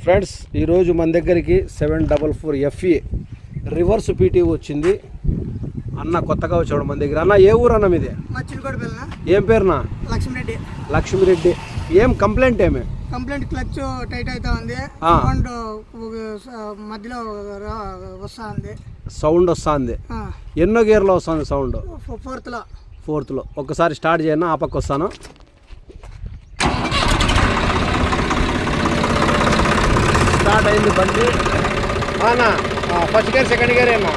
Friends ఈరోజు మన దగ్గరికి 744 FE రివర్స్ పీటీ వచ్చింది. అన్న కొత్తగా వచ్చాడు మన దగ్గర. అన్న ఏ ఊరు అన్న మీది? ఏం పేరునా? లక్ష్మిరెడ్డి. ఏం కంప్లైంట్? ఏమి కంప్లైంట్? క్లచ్ టైట్ అవుతా ఉంది, మధ్యలో సౌండ్ వస్తుంది. ఎన్నో గేర్లో వస్తుంది సౌండ్? ఫోర్త్లో. ఒక్కసారి స్టార్ట్ చేయను, ఆ పక్క వస్తాను. స్టార్ట్ అయింది బండి. అన్నా ఫస్ట్ గేర్ సెకండ్ గేర్ అన్నా.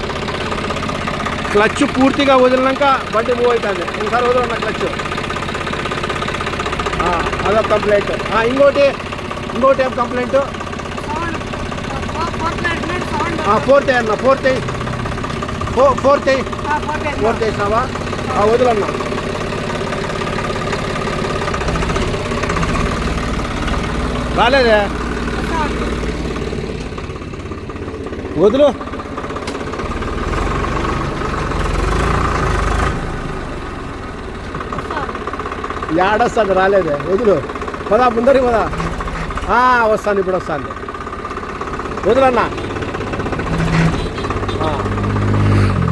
క్లచ్ పూర్తిగా వదిలినాక బండి మూవ్ అవుతుంది. ఒకసారి వదలన్నా క్లచ్. అదొక కంప్లైంట్. ఇంకోటి ఏం కంప్లైంట్? ఫోర్త్ అన్న. ఫోర్త్ వేసినావా? వదలన్నా. రాలేదే, వదులు. ఏడొస్తుంది, రాలేదే, వదులు. పదా ముందరి పదా. వస్తాను, ఇప్పుడు వస్తాను. వదులన్నా,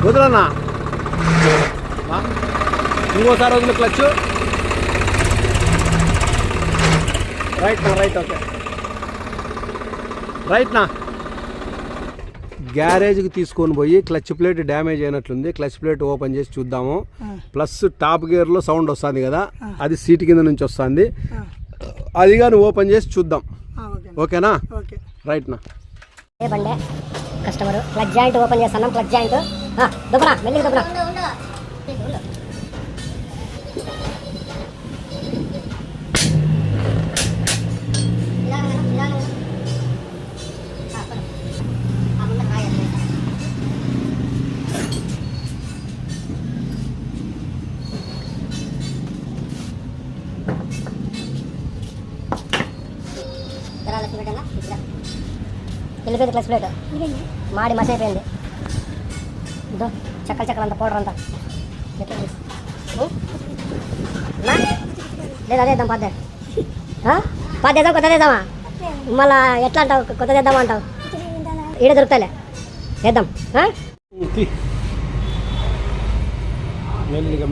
వదులన్నా. ఇంకోసారి వదులు క్లచ్. రైట్. ఓకే, రైట్నా. గ్యారేజ్కి తీసుకొని పోయి క్లచ్ ప్లేట్ డ్యామేజ్ అయినట్లుంది. క్లచ్ ప్లేట్ ఓపెన్ చేసి చూద్దాము. ప్లస్ టాప్ గేర్లో సౌండ్ వస్తుంది కదా, అది సీట్ కింద నుంచి వస్తుంది. అది కానీ ఓపెన్ చేసి చూద్దాం. ఓకేనా? రైట్నా. బండే కస్టమర్ క్లచ్ జాయింట్ ఓపెన్ చేస్తున్నాం. క్లచ్ జాయింట్ దుబ్బరా, మెల్లిగా దుబ్బరా. వెళ్ళిపోయింది క్లచ్ ప్లేట్, మాడి మసి అయిపోయింది. చక్కలు అంతా పౌడర్ అంతా లేదు. అదేద్దాం, పాదేద్దాం, కొత్త తెద్దామా? మళ్ళా ఎట్లా అంటావు? కొత్త తెద్దామా అంటావు? ఈడ దొరుకుతాలే, వేద్దాం. మెల్లిగా.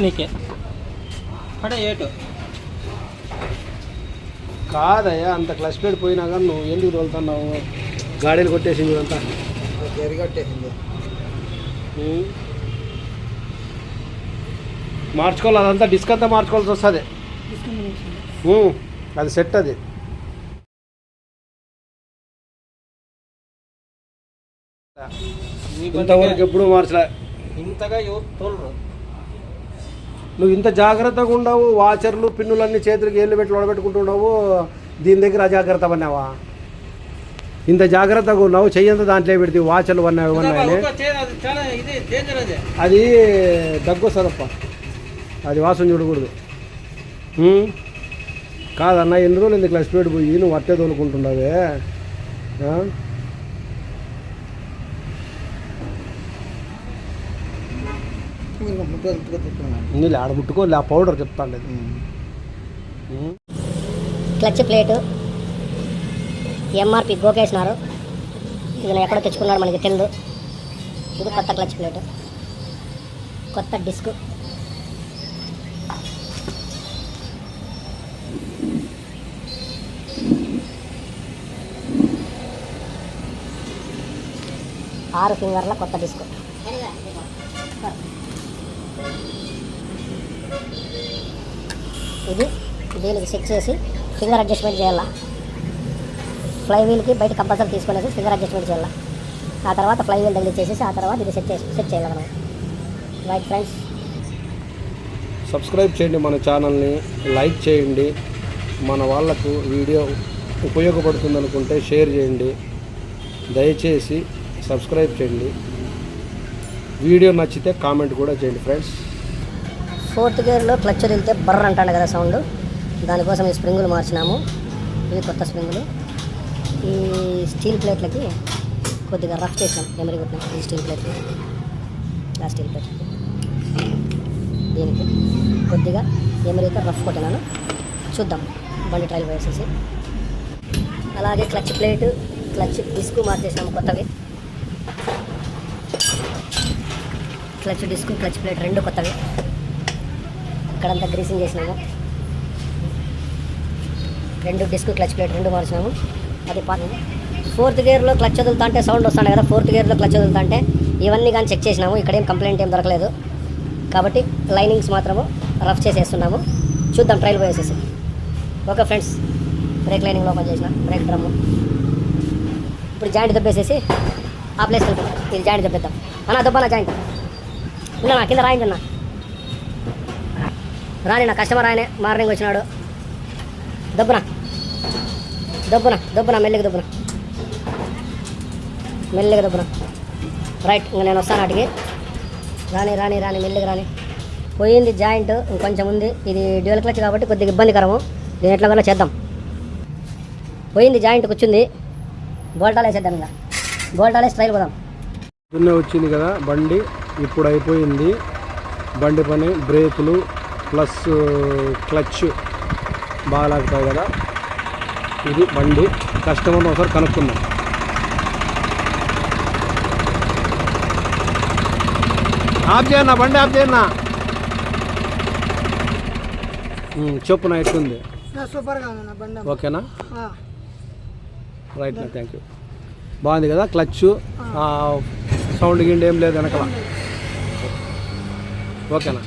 నీకే ఏటు కాదయ్యా, అంత క్లచ్ ప్లేట్ పోయినా కానీ నువ్వు ఎందుకు తోలుతున్నావు? గాడీలు కొట్టేసింది అంతా, కొట్టేసింది. మార్చుకోవాలి, అదంతా డిస్క్ అంతా మార్చుకోవాల్సి వస్తుంది. అది సెట్. అది ఇంతవరకు ఎప్పుడు మార్చలే. ఇంతగా ఎవరు తోలరు. నువ్వు ఇంత జాగ్రత్తగా ఉండవు. వాచర్లు పిన్నులన్నీ చేతులకి ఏళ్ళు పెట్టి లోడబెట్టుకుంటున్నావు. దీని దగ్గర అజాగ్రత్త పన్నావా? ఇంత జాగ్రత్తగా ఉన్నావు, చెయ్యంత దాంట్లో పెడితే వాచర్లు పన్నావు. అది దగ్గు వస్తుందప్ప, అది వాసన చూడకూడదు. కాదన్నా, ఎన్ని రోజులు ఎందుకు క్లచ్ ప్లేట్ పోయి నువ్వు అట్టే తోలుకుంటున్నావే? నీళ్ళు ఆడ ముట్టుకోలే, ఆ పౌడర్ చెప్తాను. క్లచ్ ప్లేటు ఎంఆర్పి గోకేసినారు. ఇది ఎక్కడో తెచ్చుకున్నాడు, మనకి తెలియదు. ఇది కొత్త క్లచ్ ప్లేటు, కొత్త డిస్క్. ఆరు ఫింగర్ల కొత్త డిస్క్. ఇది దీనికి చెక్ చేసి ఫింగర్ అడ్జస్ట్మెంట్ చేయాలా. ఫ్లై వీల్కి బయట కంపల్సరీ తీసుకునేసి ఫింగర్ అడ్జస్ట్మెంట్ చేయాలి. ఆ తర్వాత ఫ్లై వీల్ తగిలిచ్చేసి ఆ తర్వాత ఇది సెట్ చేయాలి మనం. రైట్ ఫ్రెండ్స్, సబ్స్క్రైబ్ చేయండి మన ఛానల్ని, లైక్ చేయండి. మన వాళ్ళకు వీడియో ఉపయోగపడుతుంది అనుకుంటే షేర్ చేయండి. దయచేసి సబ్స్క్రైబ్ చేయండి. వీడియో నచ్చితే కామెంట్ కూడా చేయండి ఫ్రెండ్స్. ఫోర్త్ గేర్లో క్లచ్ వదిలితే బర్ర అంటాడు కదా సౌండ్, దానికోసం ఈ స్ప్రింగులు మార్చినాము. ఇవి కొత్త స్ప్రింగులు. ఈ స్టీల్ ప్లేట్లకి కొద్దిగా రఫ్ చేసాం ఎమరీ కొట్టినాం ఈ స్టీల్ ప్లేట్, ఆ స్టీల్ ప్లేట్ దీనికి కొద్దిగా ఎమరీతో రఫ్ కొట్టినాను. చూద్దాం బండి ట్రైల్ వేసేసి. అలాగే క్లచ్ ప్లేట్, క్లచ్ డిస్క్ మార్చేసాము కొత్తవి. క్లచ్ డిస్క్, క్లచ్ ప్లేట్ రెండు కొత్తవి. ఇక్కడంతా గ్రీసింగ్ చేసినాము. రెండు డిస్క్, క్లచ్ ప్లేట్ రెండు మార్చినాము. అది ఫోర్త్ గేర్లో క్లచ్ వదులుతా అంటే సౌండ్ వస్తాను కదా, ఫోర్త్ గేర్లో క్లచ్ వదులుతా అంటే ఇవన్నీ కానీ చెక్ చేసినాము. ఇక్కడేం కంప్లైంట్ ఏం దొరకలేదు కాబట్టి లైనింగ్స్ మాత్రము రఫ్ చేసేస్తున్నాము. చూద్దాం ట్రైల్ వేసేసి. Okay friends, break lining open చేసిన, బ్రేక్ డ్రమ్ము. ఇప్పుడు జాయింట్ దబ్బేసేసి ఆ ప్లేస్కి వెళ్తాం. ఇది జాయింట్ దబ్బేద్దాం అన్న, దబ్బనా జాయింట్ ఉన్నా కింద రాయిండి అన్న. రాని నా కస్టమర్ ఆయనే మార్నింగ్ వచ్చినాడు. దబ్బునా దబ్బునా దబ్బునా మెల్లిగా దబ్బునా మెల్లిగా దబ్బునా. రైట్, ఇంకా నేను వస్తాను అటుకి. రాని రాని రాని మెల్లిగా రాని. పోయింది జాయింట్, ఇంకొంచెం ఉంది. ఇది డ్యూయల్ క్లచ్ కాబట్టి కొద్దిగా ఇబ్బందికరము. దీని ఎట్లా కన్నా చేద్దాం. పోయింది జాయింట్ కూర్చుంది. బోల్టాలు వేసేద్దాం. ఇంకా బోల్టాలు వేసి ట్రైల్ పోదాం. పొద్దున్నే వచ్చింది కదా బండి, ఇప్పుడు అయిపోయింది బండి పని. బ్రేకులు ప్లస్ క్లచ్ బాగా లాగుతాయి కదా. ఇది బండి. కస్టమర్ని ఒకసారి కనుక్కుందాం. ఆఫ్ చేయన్నా, బండి ఆఫ్ చేయన్నా. చెప్పు నా ఎట్లుంది? సూపర్గా ఉంది నా బండి. ఓకేనా? ఆ. రైట్ నా, థ్యాంక్ యూ. బాగుంది కదా క్లచ్, సౌండ్ గిండి ఏం లేదు వెనకాల. ఓకేనా?